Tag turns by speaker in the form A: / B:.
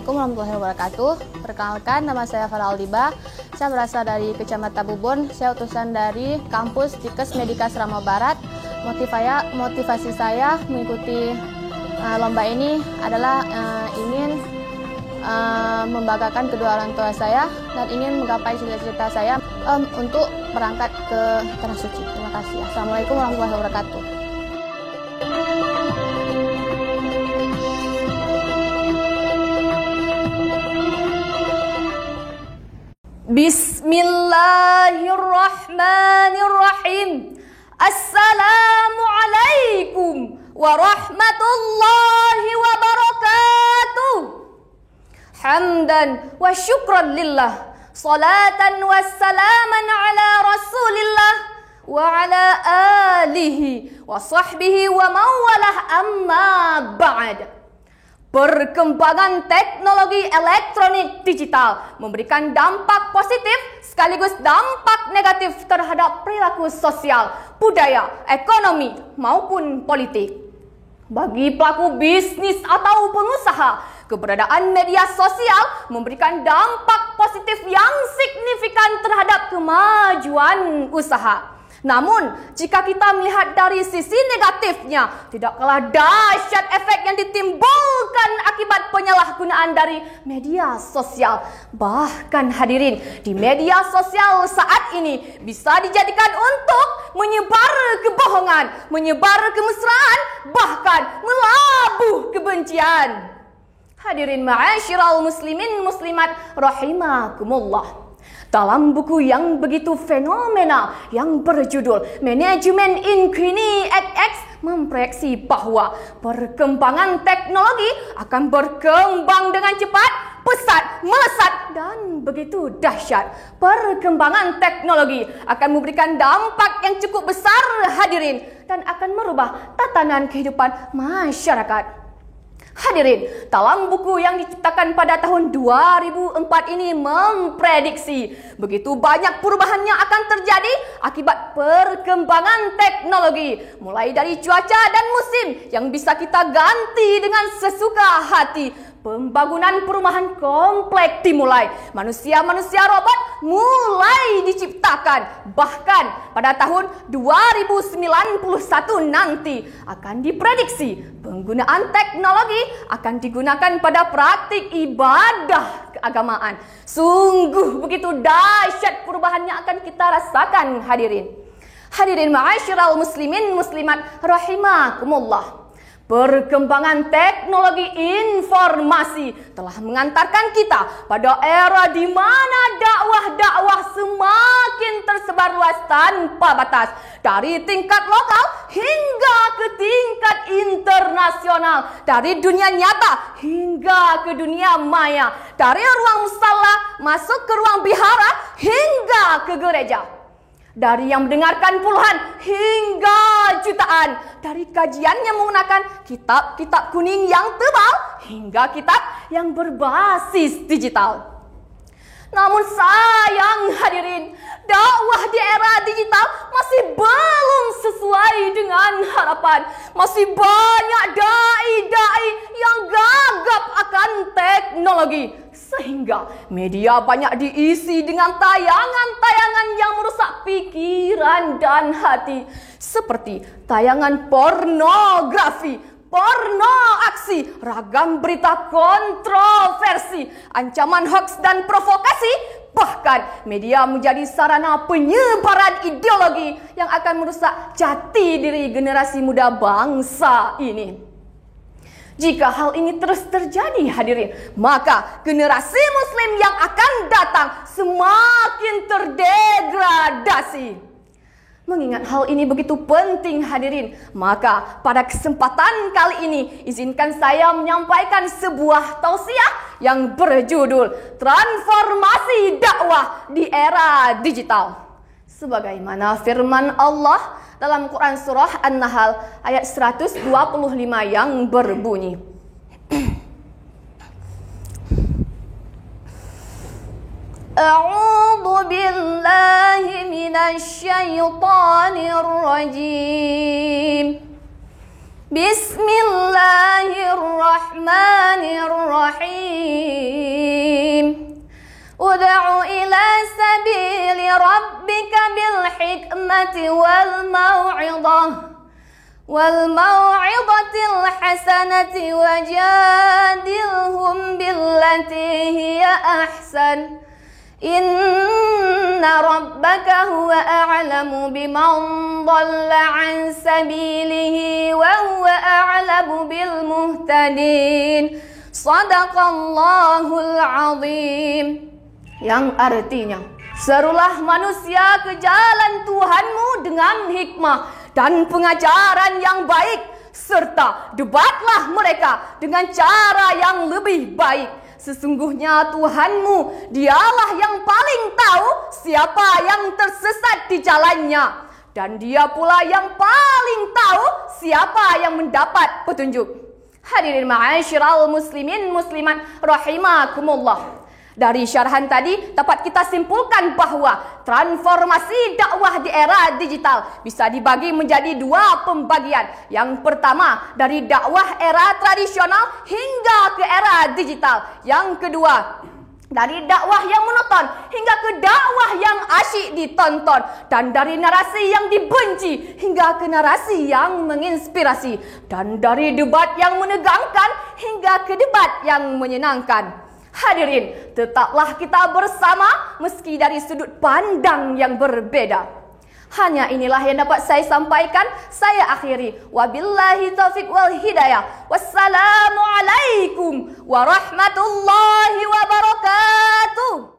A: Assalamualaikum warahmatullahi wabarakatuh. Perkenalkan, nama saya Farah Aldiba. Saya berasal dari Kecamatan Bubun. Saya utusan dari kampus Dikes Medika Serama Barat. Motivasi saya mengikuti lomba ini adalah ingin membanggakan kedua orang tua saya dan ingin menggapai cita-cita saya untuk berangkat ke Tanah Suci. Terima kasih. Assalamualaikum warahmatullahi wabarakatuh.
B: Bismillahirrahmanirrahim. Assalamualaikum warahmatullahi wabarakatuh. Hamdan wa syukran lillah, salatan wa salaman ala rasulillah wa ala alihi wa sahbihi wa mawalah, amma ba'd. Perkembangan teknologi elektronik digital memberikan dampak positif sekaligus dampak negatif terhadap perilaku sosial, budaya, ekonomi, maupun politik. Bagi pelaku bisnis atau pengusaha, keberadaan media sosial memberikan dampak positif yang signifikan terhadap kemajuan usaha. Namun, jika kita melihat dari sisi negatifnya, tidak kalah dahsyat efek yang ditimbulkan akibat penyalahgunaan dari media sosial. Bahkan hadirin, di media sosial saat ini bisa dijadikan untuk menyebar kebohongan, menyebar kemesraan, bahkan melabuh kebencian. Hadirin ma'asyiral muslimin muslimat rahimakumullah. Dalam buku yang begitu fenomenal yang berjudul Manajemen Inkini XX memproyeksi bahwa perkembangan teknologi akan berkembang dengan cepat, pesat, melesat, dan begitu dahsyat. Perkembangan teknologi akan memberikan dampak yang cukup besar hadirin dan akan merubah tatanan kehidupan masyarakat. Hadirin, dalam buku yang diciptakan pada tahun 2004 ini memprediksi begitu banyak perubahan yang akan terjadi akibat perkembangan teknologi. Mulai dari cuaca dan musim yang bisa kita ganti dengan sesuka hati. Pembangunan perumahan kompleks dimulai. Manusia-manusia robot mulai diciptakan. Bahkan pada tahun 2091 nanti akan diprediksi penggunaan teknologi akan digunakan pada praktik ibadah keagamaan. Sungguh begitu dahsyat perubahan yang akan kita rasakan hadirin. Hadirin ma'asyiral muslimin muslimat rahimakumullah. Perkembangan teknologi informasi telah mengantarkan kita pada era di mana dakwah-dakwah semakin tersebar luas tanpa batas. Dari tingkat lokal hingga ke tingkat internasional. Dari dunia nyata hingga ke dunia maya. Dari ruang musala masuk ke ruang bihara hingga ke gereja. Dari yang mendengarkan puluhan hingga jutaan. Dari kajian yang menggunakan kitab-kitab kuning yang tebal hingga kitab yang berbasis digital. Namun sayang hadirin, dakwah di era digital masih belum sesuai dengan harapan. Masih banyak dai-dai yang gagap akan teknologi. Sehingga media banyak diisi dengan tayangan-tayangan yang merusak pikiran dan hati. Seperti tayangan pornografi, porno aksi, ragam berita kontroversi, ancaman hoaks dan provokasi. Bahkan media menjadi sarana penyebaran ideologi yang akan merusak jati diri generasi muda bangsa ini. Jika hal ini terus terjadi hadirin, maka generasi muslim yang akan datang semakin terdegradasi. Mengingat hal ini begitu penting hadirin, maka pada kesempatan kali ini izinkan saya menyampaikan sebuah tausiah yang berjudul Transformasi Dakwah di Era Digital. Sebagaimana firman Allah dalam Quran Surah An-Nahl ayat 125 yang berbunyi, A'udzu billahi minasy syaithanir rajim. Bismillahirrahmanirrahim. Ud'u ila sabili rabbika bil hikmati wal mau'izatil hasanati wajadilhum billati hiya ahsan. Inna rabbaka huwa a'lamu biman dhalla an sabilihi wa huwa a'lamu bil muhtadin. Shadaqallahul azim. Yang artinya, serulah manusia ke jalan Tuhanmu dengan hikmah dan pengajaran yang baik, serta debatlah mereka dengan cara yang lebih baik. Sesungguhnya Tuhanmu, dialah yang paling tahu siapa yang tersesat di jalannya, dan dia pula yang paling tahu siapa yang mendapat petunjuk. Hadirin ma'asyiral muslimin muslimat rahimakumullah. Dari syarahan tadi dapat kita simpulkan bahwa transformasi dakwah di era digital bisa dibagi menjadi dua pembagian. Yang pertama, dari dakwah era tradisional hingga ke era digital. Yang kedua, dari dakwah yang monoton hingga ke dakwah yang asyik ditonton, dan dari narasi yang dibenci hingga ke narasi yang menginspirasi, dan dari debat yang menegangkan hingga ke debat yang menyenangkan. Hadirin, tetaplah kita bersama meski dari sudut pandang yang berbeda. Hanya inilah yang dapat saya sampaikan. Saya akhiri. Wabillahi taufiq wal hidayah. Wassalamualaikum warahmatullahi wabarakatuh.